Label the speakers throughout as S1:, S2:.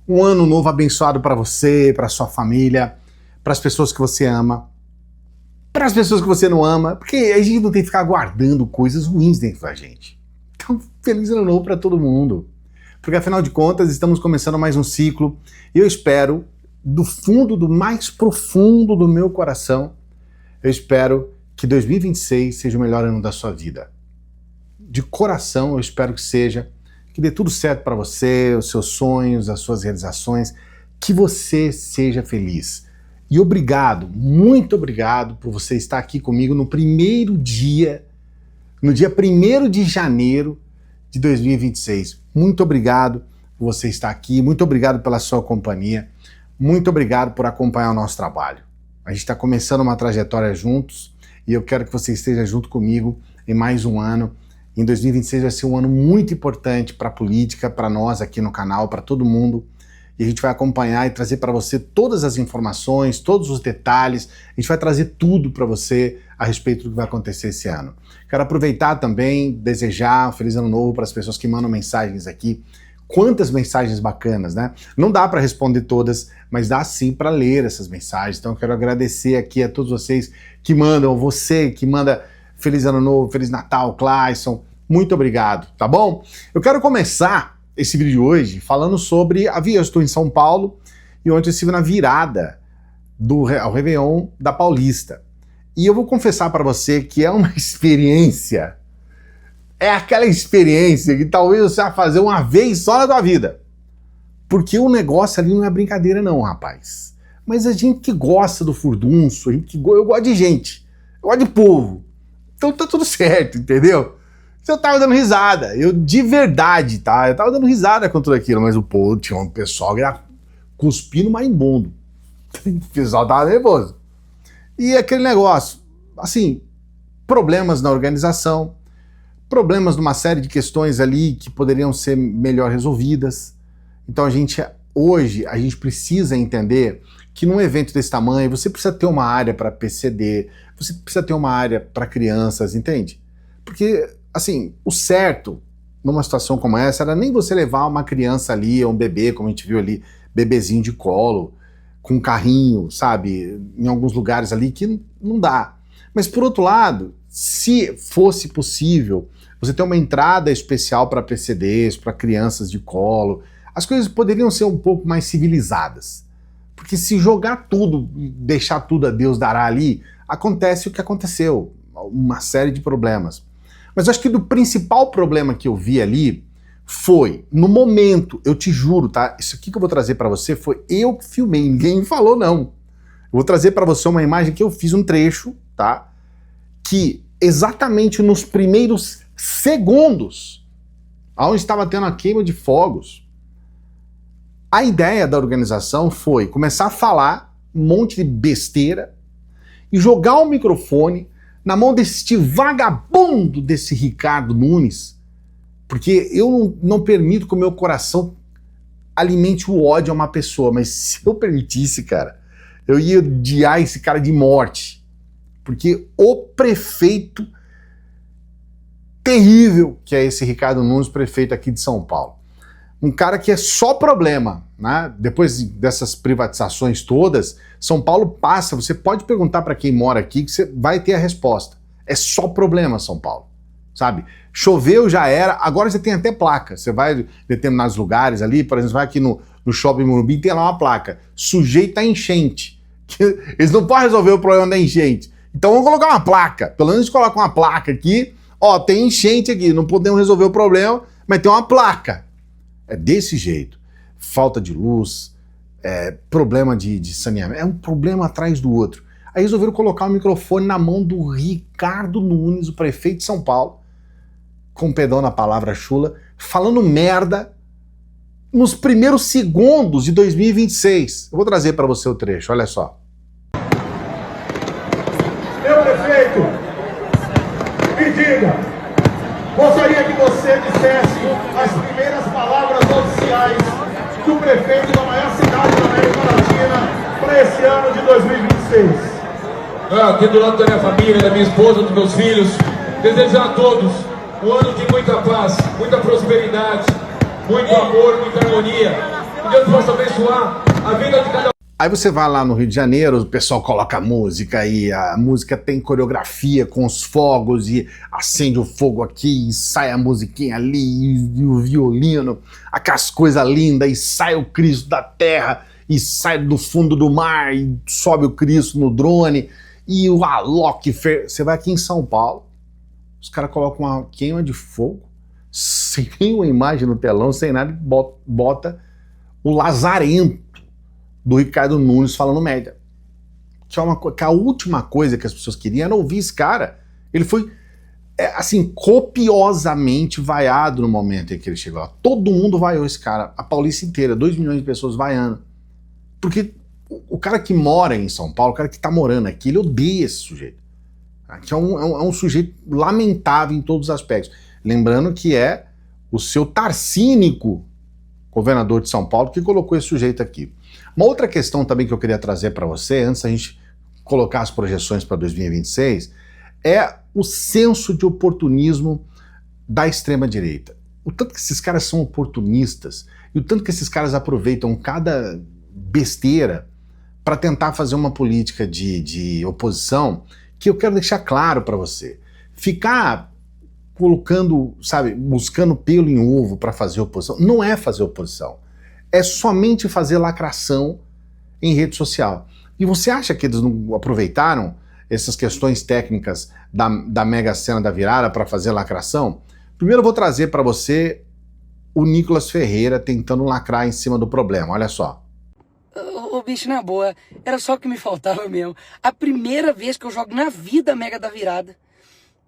S1: Um ano novo abençoado para você, para sua família, para as pessoas que você ama, para as pessoas que você não ama, porque a gente não tem que ficar guardando coisas ruins dentro da gente. Então, feliz ano novo para todo mundo. Porque afinal de contas, estamos começando mais um ciclo e eu espero, do fundo, do mais profundo do meu coração, eu espero que 2026 seja o melhor ano da sua vida. De coração, eu espero que seja, que dê tudo certo para você, os seus sonhos, as suas realizações, que você seja feliz. E obrigado, muito obrigado por você estar aqui comigo no primeiro dia, no dia 1º de janeiro de 2026. Muito obrigado por você estar aqui, muito obrigado pela sua companhia, muito obrigado por acompanhar o nosso trabalho. A gente está começando uma trajetória juntos e eu quero que você esteja junto comigo em mais um ano. Em 2026 vai ser um ano muito importante para a política, para nós aqui no canal, para todo mundo. E a gente vai acompanhar e trazer para você todas as informações, todos os detalhes. A gente vai trazer tudo para você a respeito do que vai acontecer esse ano. Quero aproveitar também, desejar um feliz ano novo para as pessoas que mandam mensagens aqui. Quantas mensagens bacanas, né? Não dá para responder todas, mas dá sim para ler essas mensagens. Então eu quero agradecer aqui a todos vocês que mandam, você que manda Feliz Ano Novo, Feliz Natal, Clayson, muito obrigado, tá bom? Eu quero começar esse vídeo de hoje falando sobre eu estou em São Paulo e ontem eu estive na virada ao Réveillon da Paulista. E eu vou confessar para você que é uma experiência, é aquela experiência que talvez você vá fazer uma vez só na tua vida. Porque o negócio ali não é brincadeira não, rapaz. Mas a gente que gosta do furdunço, eu gosto de gente, eu gosto de povo. Então tá tudo certo, entendeu? Eu tava dando risada, eu de verdade, tá? Eu tava dando risada com tudo aquilo, mas o povo tinha um pessoal que era cuspindo marimbondo. O pessoal tava nervoso. E aquele negócio, assim, problemas na organização, problemas numa série de questões ali que poderiam ser melhor resolvidas. Então hoje a gente precisa entender que num evento desse tamanho você precisa ter uma área para PCD, você precisa ter uma área para crianças, entende? Porque, assim, o certo numa situação como essa era nem você levar uma criança ali, ou um bebê, como a gente viu ali, bebezinho de colo, com um carrinho, sabe, em alguns lugares ali que não dá. Mas por outro lado, se fosse possível você ter uma entrada especial para PCDs, para crianças de colo, as coisas poderiam ser um pouco mais civilizadas. Porque se jogar tudo, deixar tudo a Deus dará ali, acontece o que aconteceu, uma série de problemas. Mas eu acho que do principal problema que eu vi ali foi, no momento, eu te juro, tá? Isso aqui que eu vou trazer para você foi eu que filmei, ninguém me falou não. Eu vou trazer para você uma imagem que eu fiz um trecho, tá? Que exatamente nos primeiros segundos, onde estava tendo a queima de fogos, a ideia da organização foi começar a falar um monte de besteira e jogar o microfone na mão desse vagabundo desse Ricardo Nunes, porque eu não permito que o meu coração alimente o ódio a uma pessoa, mas se eu permitisse, cara, eu ia odiar esse cara de morte, porque o prefeito terrível que é esse Ricardo Nunes, prefeito aqui de São Paulo. Um cara que é só problema, né? Depois dessas privatizações todas, São Paulo passa, você pode perguntar para quem mora aqui que você vai ter a resposta. É só problema São Paulo, sabe? Choveu já era, agora você tem até placa. Você vai em determinados lugares ali, por exemplo, vai aqui no Shopping Morumbi, tem lá uma placa, sujeita a enchente. Eles não podem resolver o problema da enchente. Então vamos colocar uma placa, pelo menos coloca uma placa aqui, ó, tem enchente aqui, não podemos resolver o problema, mas tem uma placa. É desse jeito. Falta de luz, problema de saneamento, é um problema atrás do outro. Aí resolveram colocar o microfone na mão do Ricardo Nunes, o prefeito de São Paulo, com perdão na palavra chula, falando merda nos primeiros segundos de 2026. Eu vou trazer para você o trecho, olha só.
S2: Meu prefeito, me diga, gostaria que você dissesse as primeiras palavras oficiais do prefeito da maior cidade da América Latina para esse ano de 2026.
S3: Aqui do lado da minha família, da minha esposa, dos meus filhos, desejar a todos um ano de muita paz, muita prosperidade, muito amor, muita harmonia. que Deus possa abençoar a vida de cada um.
S1: Aí você vai lá no Rio de Janeiro, o pessoal coloca música e a música tem coreografia com os fogos e acende o fogo aqui e sai a musiquinha ali e o violino, aquelas coisas lindas e sai o Cristo da terra e sai do fundo do mar e sobe o Cristo no drone e o Alok. Você vai aqui em São Paulo, os caras colocam uma queima de fogo sem nenhuma imagem no telão, sem nada, e bota o Lazarento do Ricardo Nunes falando merda. Que a última coisa que as pessoas queriam era ouvir esse cara. Ele foi, assim, copiosamente vaiado no momento em que ele chegou. Todo mundo vaiou esse cara. A Paulista inteira, 2 milhões de pessoas vaiando. Porque o cara que mora em São Paulo, o cara que tá morando aqui, ele odeia esse sujeito. Que é um sujeito lamentável em todos os aspectos. Lembrando que é o seu Tarcínico, governador de São Paulo, que colocou esse sujeito aqui. Uma outra questão também que eu queria trazer para você, antes da gente colocar as projeções para 2026, é o senso de oportunismo da extrema-direita. O tanto que esses caras são oportunistas e o tanto que esses caras aproveitam cada besteira para tentar fazer uma política de oposição, que eu quero deixar claro para você. Ficar colocando, sabe, buscando pelo em ovo para fazer oposição, não é fazer oposição. É somente fazer lacração em rede social. E você acha que eles não aproveitaram essas questões técnicas da Mega Sena da virada para fazer lacração? Primeiro eu vou trazer para você o Nicolas Ferreira tentando lacrar em cima do problema, olha só.
S4: Ô bicho, na boa, era só o que me faltava mesmo. A primeira vez que eu jogo na vida a Mega da virada,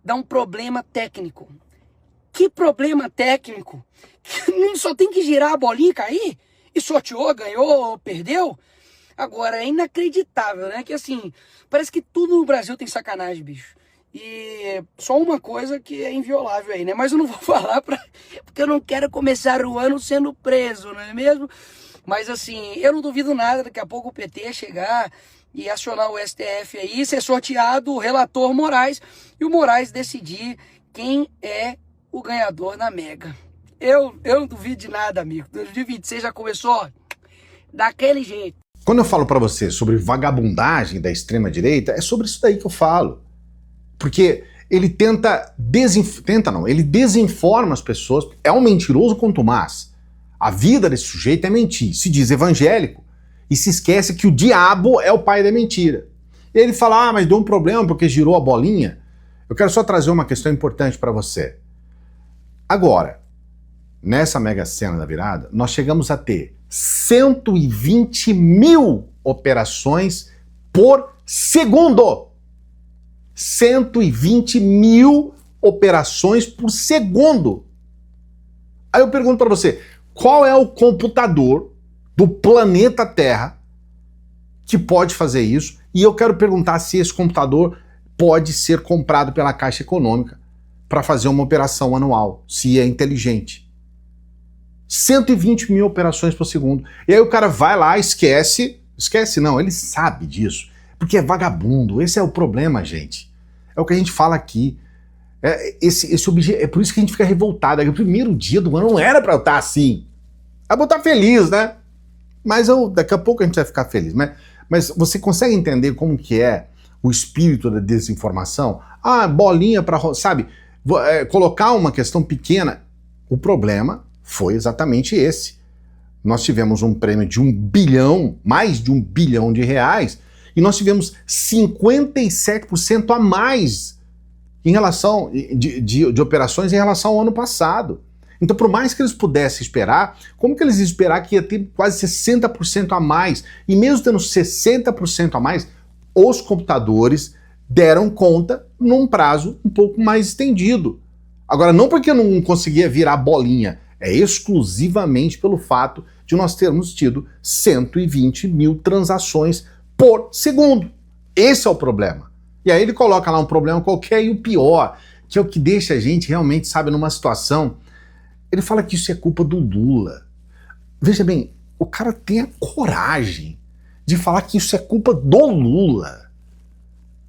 S4: dá um problema técnico. Que problema técnico? Só tem que girar a bolinha e cair? E sorteou, ganhou, perdeu? Agora, é inacreditável, né? Que assim, parece que tudo no Brasil tem sacanagem, bicho. E só uma coisa que é inviolável aí, né? Mas eu não vou falar porque eu não quero começar o ano sendo preso, não é mesmo? Mas assim, eu não duvido nada, daqui a pouco o PT chegar e acionar o STF aí, ser sorteado o relator Moraes e o Moraes decidir quem é o ganhador na Mega. Eu não duvido de nada, amigo. 2026 já começou daquele jeito.
S1: Quando eu falo para você sobre vagabundagem da extrema-direita, é sobre isso daí que eu falo. Porque ele ele desinforma as pessoas, é um mentiroso contumaz. A vida desse sujeito é mentir, se diz evangélico e se esquece que o diabo é o pai da mentira. E ele fala, mas deu um problema porque girou a bolinha. Eu quero só trazer uma questão importante para você. Agora, nessa Mega Sena da virada, nós chegamos a ter 120 mil operações por segundo. 120 mil operações por segundo. Aí eu pergunto para você, qual é o computador do planeta Terra que pode fazer isso? E eu quero perguntar se esse computador pode ser comprado pela Caixa Econômica para fazer uma operação anual, se é inteligente. 120 mil operações por segundo. E aí o cara vai lá, esquece não, ele sabe disso, porque é vagabundo. Esse é o problema, gente. É o que a gente fala aqui. É por isso que a gente fica revoltado. O primeiro dia do ano não era para eu estar assim. É pra eu estar feliz, né? Mas daqui a pouco a gente vai ficar feliz, né? Mas você consegue entender como que é o espírito da desinformação? Ah, bolinha para, sabe? Colocar uma questão pequena. O problema foi exatamente esse. Nós tivemos um prêmio de 1 bilhão, mais de 1 bilhão de reais, e nós tivemos 57% a mais em relação de operações em relação ao ano passado. Então, por mais que eles pudessem esperar, como que eles iam esperar que ia ter quase 60% a mais? E mesmo tendo 60% a mais, os computadores deram conta num prazo um pouco mais estendido. Agora, não porque eu não conseguia virar bolinha, é exclusivamente pelo fato de nós termos tido 120 mil transações por segundo. Esse é o problema. E aí ele coloca lá um problema qualquer e o pior, que é o que deixa a gente realmente, sabe, numa situação. Ele fala que isso é culpa do Lula. Veja bem, o cara tem a coragem de falar que isso é culpa do Lula.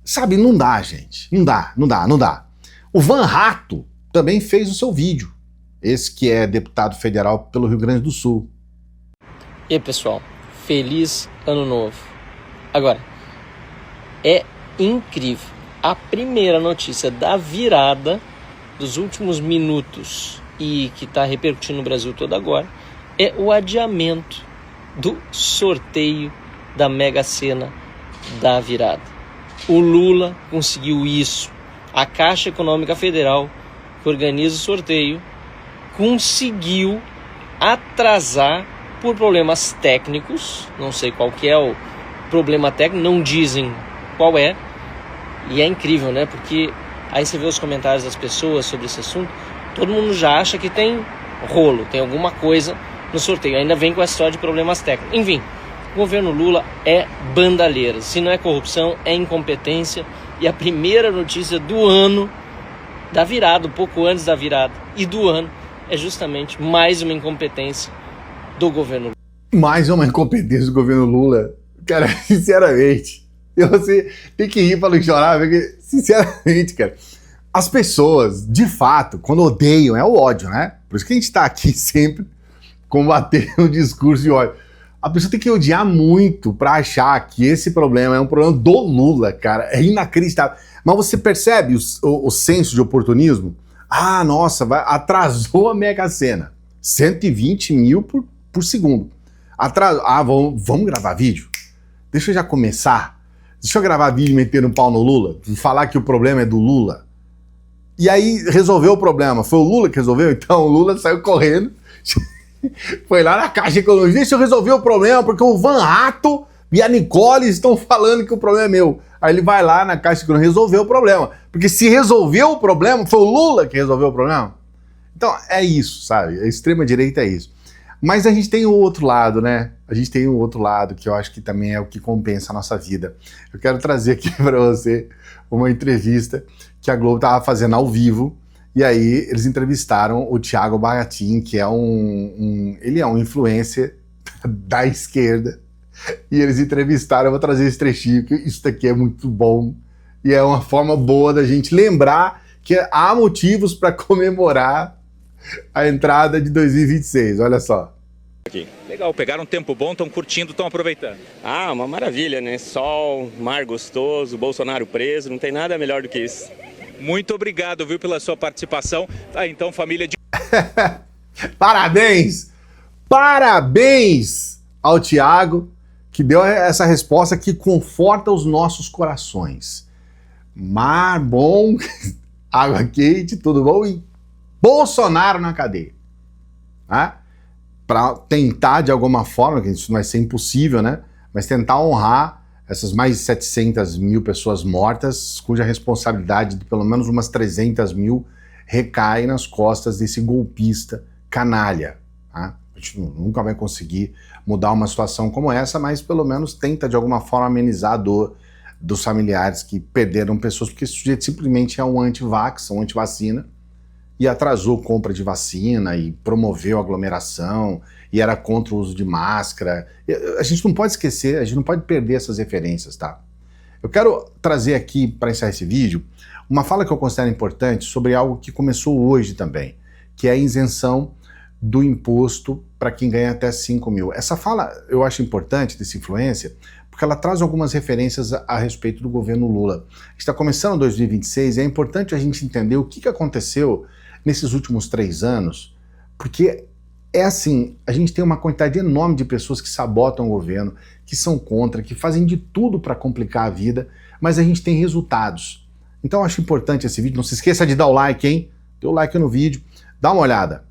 S1: Sabe, não dá, gente. Não dá. O Van Rato também fez o seu vídeo. Esse que é deputado federal pelo Rio Grande do Sul.
S5: E aí, pessoal, feliz ano novo. Agora, é incrível. A primeira notícia da virada dos últimos minutos e que está repercutindo no Brasil todo agora é o adiamento do sorteio da Mega Sena da virada. O Lula conseguiu isso. A Caixa Econômica Federal, que organiza o sorteio, conseguiu atrasar por problemas técnicos. Não sei qual que é o problema técnico, não dizem qual é. E é incrível, né? Porque aí você vê os comentários das pessoas sobre esse assunto, todo mundo já acha que tem rolo, tem alguma coisa no sorteio. Ainda vem com essa história de problemas técnicos. Enfim, o governo Lula é bandalheira. Se não é corrupção, é incompetência. E a primeira notícia do ano, da virada, um pouco antes da virada e do ano, é justamente mais uma incompetência do governo Lula.
S1: Mais uma incompetência do governo Lula. Cara, sinceramente, você tem que rir para não chorar, porque, sinceramente, cara, as pessoas, de fato, quando odeiam, é o ódio, né? Por isso que a gente tá aqui sempre combatendo o discurso de ódio. A pessoa tem que odiar muito para achar que esse problema é um problema do Lula, cara. É inacreditável. Mas você percebe o senso de oportunismo? Ah, nossa, atrasou a Mega Sena. 120 mil por segundo. Vamos gravar vídeo? Deixa eu já começar. Deixa eu gravar vídeo metendo um pau no Lula. Falar que o problema é do Lula. E aí resolveu o problema. Foi o Lula que resolveu? Então o Lula saiu correndo. Foi lá na Caixa Econômica. Deixa eu resolver o problema, porque o Van Hato e a Nicole estão falando que o problema é meu. Aí ele vai lá na Caixa Econômica resolver o problema. Porque se resolveu o problema, foi o Lula que resolveu o problema. Então é isso, sabe? A extrema-direita é isso. Mas a gente tem o outro lado, né? A gente tem o outro lado, que eu acho que também é o que compensa a nossa vida. Eu quero trazer aqui para você uma entrevista que a Globo estava fazendo ao vivo. E aí eles entrevistaram o Thiago Baratin, que é ele é um influencer da esquerda. E eles entrevistaram, eu vou trazer esse trechinho, que isso daqui é muito bom. E é uma forma boa da gente lembrar que há motivos para comemorar a entrada de 2026, olha só.
S6: Aqui. Legal, pegaram um tempo bom, estão curtindo, estão aproveitando.
S7: Ah, uma maravilha, né? Sol, mar gostoso, Bolsonaro preso, não tem nada melhor do que isso.
S6: Muito obrigado, viu, pela sua participação. Tá, então, família de...
S1: Parabéns! Parabéns ao Thiago, que deu essa resposta que conforta os nossos corações. Mar bom, água quente, tudo bom, e Bolsonaro na cadeia. Né? Para tentar, de alguma forma, que isso não vai ser impossível, né? Mas tentar honrar essas mais de 700 mil pessoas mortas, cuja responsabilidade de pelo menos umas 300 mil recai nas costas desse golpista canalha. Tá? A gente nunca vai conseguir mudar uma situação como essa, mas pelo menos tenta de alguma forma amenizar a dor dos familiares que perderam pessoas, porque esse sujeito simplesmente é um anti-vax, um anti-vacina, e atrasou compra de vacina e promoveu aglomeração e era contra o uso de máscara. A gente não pode esquecer, a gente não pode perder essas referências, tá? Eu quero trazer aqui, para encerrar esse vídeo, uma fala que eu considero importante sobre algo que começou hoje também, que é a isenção do imposto para quem ganha até 5 mil. Essa fala eu acho importante, dessa influência, porque ela traz algumas referências a respeito do governo Lula. A gente está começando 2026 e é importante a gente entender o que aconteceu nesses últimos 3 anos, porque é assim, a gente tem uma quantidade enorme de pessoas que sabotam o governo, que são contra, que fazem de tudo para complicar a vida, mas a gente tem resultados. Então eu acho importante esse vídeo, não se esqueça de dar o like, hein? Dê o like no vídeo, dá uma olhada.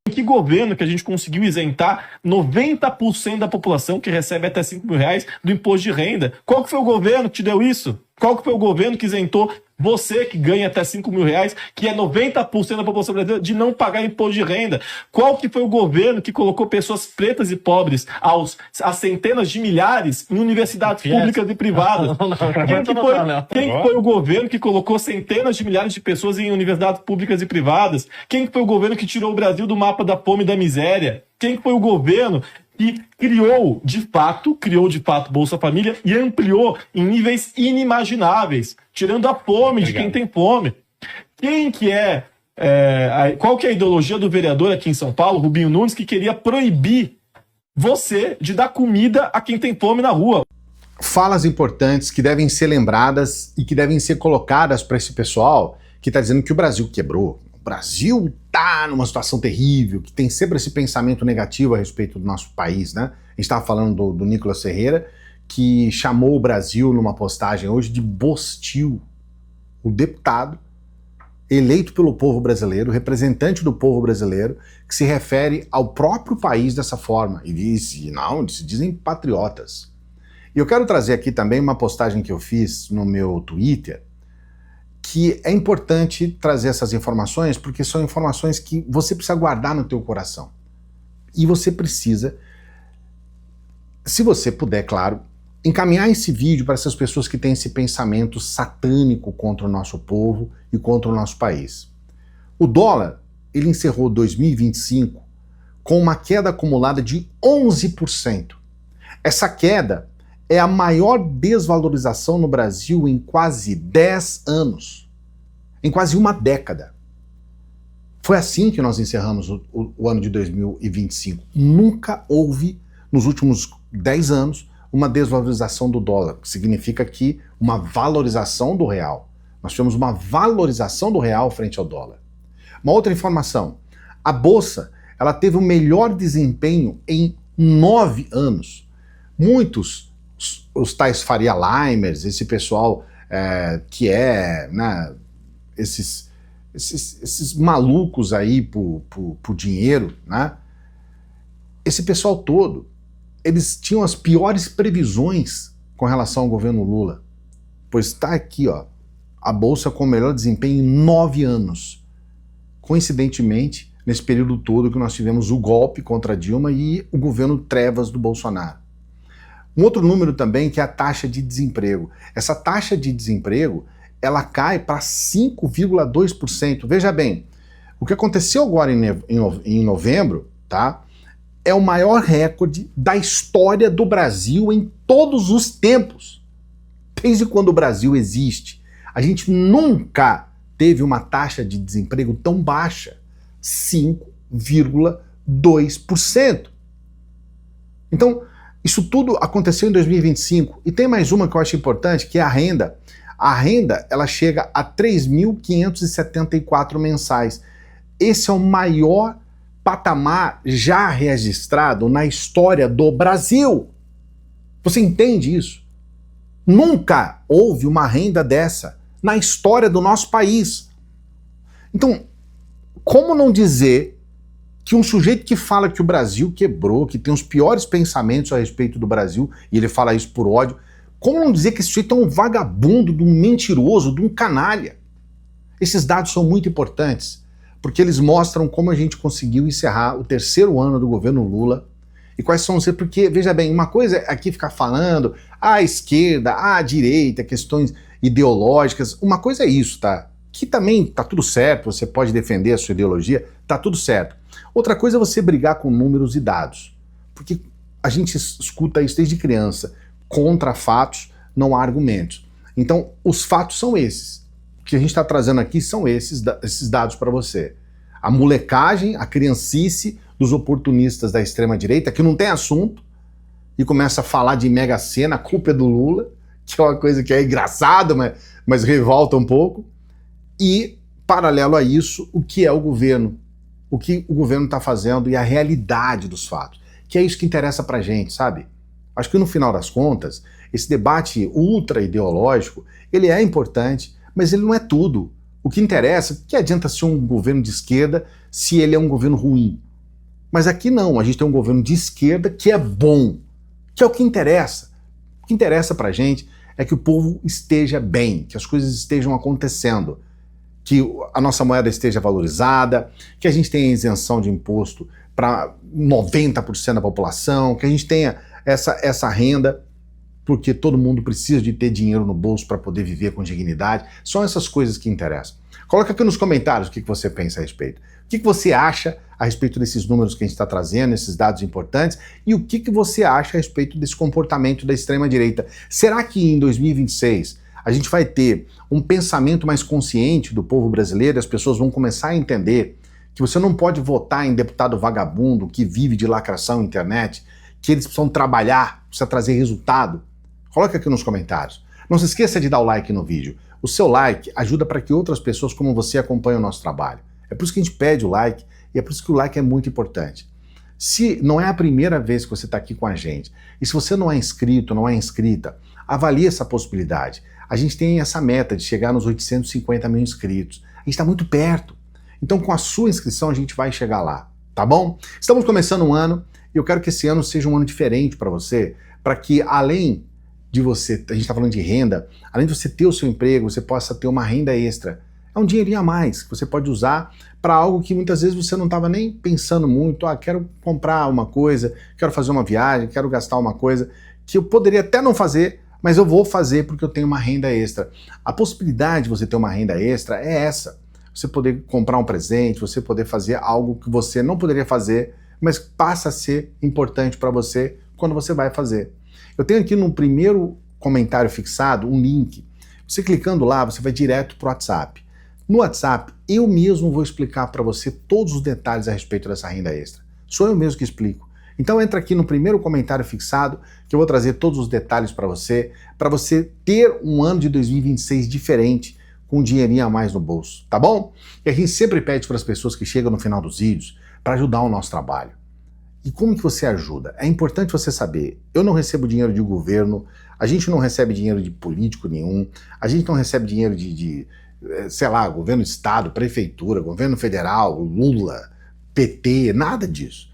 S8: Que governo que a gente conseguiu isentar 90% da população que recebe até 5 mil reais do imposto de renda? Qual que foi o governo que te deu isso? Qual que foi o governo que isentou você que ganha até 5 mil reais, que é 90% da população brasileira, de não pagar imposto de renda? Qual que foi o governo que colocou pessoas pretas e pobres a centenas de milhares em universidades públicas e privadas? Quem foi o governo que colocou centenas de milhares de pessoas em universidades públicas e privadas? Quem foi o governo que tirou o Brasil do mapa da fome e da miséria? Quem foi o governo que criou de fato Bolsa Família e ampliou em níveis inimagináveis, tirando a fome de quem tem fome? Quem que qual que é a ideologia do vereador aqui em São Paulo, Rubinho Nunes, que queria proibir você de dar comida a quem tem fome na rua.
S1: Falas importantes que devem ser lembradas e que devem ser colocadas para esse pessoal que está dizendo que o Brasil quebrou. O Brasil está numa situação terrível, que tem sempre esse pensamento negativo a respeito do nosso país, né? A gente estava falando do Nicolas Ferreira, que chamou o Brasil numa postagem hoje de bostil. O deputado eleito pelo povo brasileiro, representante do povo brasileiro, que se refere ao próprio país dessa forma. E disse, não, se dizem patriotas. E eu quero trazer aqui também uma postagem que eu fiz no meu Twitter, que é importante trazer essas informações, porque são informações que você precisa guardar no teu coração. E você precisa, se você puder, claro, encaminhar esse vídeo para essas pessoas que têm esse pensamento satânico contra o nosso povo e contra o nosso país. O dólar, ele encerrou 2025 com uma queda acumulada de 11%. Essa queda é a maior desvalorização no Brasil em quase 10 anos, em quase uma década. Foi assim que nós encerramos o ano de 2025. Nunca houve, nos últimos 10 anos, uma desvalorização do dólar, que significa que uma valorização do real. Nós tivemos uma valorização do real frente ao dólar. Uma outra informação, a Bolsa, ela teve o melhor desempenho em 9 anos. Muitos, os tais Faria Limers, esse pessoal que né, esses malucos aí por dinheiro, né? Esse pessoal todo, eles tinham as piores previsões com relação ao governo Lula. Pois está aqui, ó, a Bolsa com o melhor desempenho em 9 anos. Coincidentemente, nesse período todo que nós tivemos o golpe contra Dilma e o governo Trevas do Bolsonaro. Um outro número também que é a taxa de desemprego. Essa taxa de desemprego, ela cai para 5,2%. Veja bem, o que aconteceu agora em novembro, tá? É o maior recorde da história do Brasil em todos os tempos. Desde quando o Brasil existe, a gente nunca teve uma taxa de desemprego tão baixa, 5,2%. Então, isso tudo aconteceu em 2025. E tem mais uma que eu acho importante, que é a renda. A renda, ela chega a 3.574 mensais. Esse é o maior patamar já registrado na história do Brasil. Você entende isso? Nunca houve uma renda dessa na história do nosso país. Então, como não dizer que um sujeito que fala que o Brasil quebrou, que tem os piores pensamentos a respeito do Brasil, e ele fala isso por ódio, como não dizer que esse sujeito é um vagabundo, de um mentiroso, de um canalha? Esses dados são muito importantes, porque eles mostram como a gente conseguiu encerrar o 3º ano do governo Lula e quais são os... Porque, veja bem, uma coisa é aqui ficar falando a esquerda, a direita, questões ideológicas, uma coisa é isso, tá? Que também tá tudo certo, você pode defender a sua ideologia, tá tudo certo. Outra coisa é você brigar com números e dados, porque a gente escuta isso desde criança, contra fatos não há argumentos. Então, os fatos são esses. O que a gente está trazendo aqui são esses dados para você. A molecagem, a criancice dos oportunistas da extrema-direita, que não tem assunto, e começa a falar de Mega Sena, a culpa é do Lula, que é uma coisa que é engraçada, mas revolta um pouco. E, paralelo a isso, o que é o governo? O que o governo está fazendo e a realidade dos fatos. Que é isso que interessa pra gente, sabe? Acho que no final das contas, esse debate ultra ideológico, ele é importante, mas ele não é tudo. O que interessa, que adianta ser um governo de esquerda se ele é um governo ruim? Mas aqui não, a gente tem um governo de esquerda que é bom, que é o que interessa. O que interessa pra gente é que o povo esteja bem, que as coisas estejam acontecendo, que a nossa moeda esteja valorizada, que a gente tenha isenção de imposto para 90% da população, que a gente tenha essa renda, porque todo mundo precisa de ter dinheiro no bolso para poder viver com dignidade. São essas coisas que interessam. Coloca aqui nos comentários o que você pensa a respeito. O que você acha a respeito desses números que a gente está trazendo, esses dados importantes, e o que você acha a respeito desse comportamento da extrema-direita. Será que em 2026 a gente vai ter um pensamento mais consciente do povo brasileiro, as pessoas vão começar a entender que você não pode votar em deputado vagabundo que vive de lacração na internet, que eles precisam trabalhar, precisa trazer resultado? Coloca aqui nos comentários. Não se esqueça de dar o like no vídeo. O seu like ajuda para que outras pessoas como você acompanhem o nosso trabalho. É por isso que a gente pede o like e é por isso que o like é muito importante. Se não é a primeira vez que você está aqui com a gente, e se você não é inscrito, não é inscrita, avalie essa possibilidade. A gente tem essa meta de chegar nos 850 mil inscritos. A gente está muito perto. Então, com a sua inscrição, a gente vai chegar lá, tá bom? Estamos começando um ano e eu quero que esse ano seja um ano diferente para você, para que além de você, a gente está falando de renda, além de você ter o seu emprego, você possa ter uma renda extra. É um dinheirinho a mais que você pode usar para algo que muitas vezes você não estava nem pensando muito. Ah, quero comprar uma coisa, quero fazer uma viagem, quero gastar uma coisa que eu poderia até não fazer, mas eu vou fazer porque eu tenho uma renda extra. A possibilidade de você ter uma renda extra é essa. Você poder comprar um presente, você poder fazer algo que você não poderia fazer, mas passa a ser importante para você quando você vai fazer. Eu tenho aqui no primeiro comentário fixado um link. Você clicando lá, você vai direto para o WhatsApp. No WhatsApp, eu mesmo vou explicar para você todos os detalhes a respeito dessa renda extra. Sou eu mesmo que explico. Então entra aqui no primeiro comentário fixado, que eu vou trazer todos os detalhes para você ter um ano de 2026 diferente, com um dinheirinho a mais no bolso, tá bom? E a gente sempre pede para as pessoas que chegam no final dos vídeos para ajudar o nosso trabalho. E como que você ajuda? É importante você saber, eu não recebo dinheiro de governo, a gente não recebe dinheiro de político nenhum, a gente não recebe dinheiro sei lá, governo do estado, prefeitura, governo federal, Lula, PT, nada disso.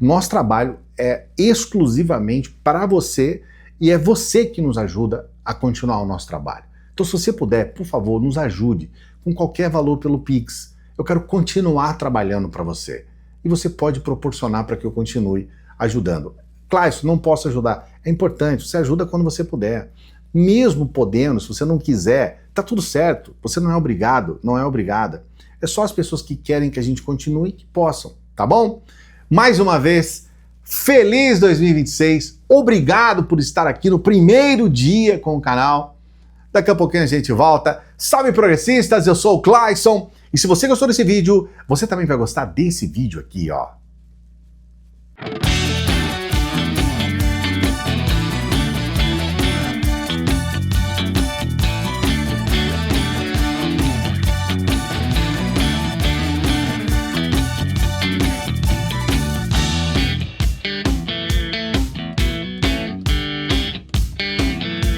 S1: Nosso trabalho é exclusivamente para você e é você que nos ajuda a continuar o nosso trabalho. Então, se você puder, por favor, nos ajude com qualquer valor pelo Pix. Eu quero continuar trabalhando para você. E você pode proporcionar para que eu continue ajudando. Claro, não posso ajudar. É importante, você ajuda quando você puder. Mesmo podendo, se você não quiser, tá tudo certo. Você não é obrigado, não é obrigada. É só as pessoas que querem que a gente continue que possam, tá bom? Mais uma vez, feliz 2026. Obrigado por estar aqui no primeiro dia com o canal. Daqui a pouquinho a gente volta. Salve progressistas, eu sou o Clayson. E se você gostou desse vídeo, você também vai gostar desse vídeo aqui, ó.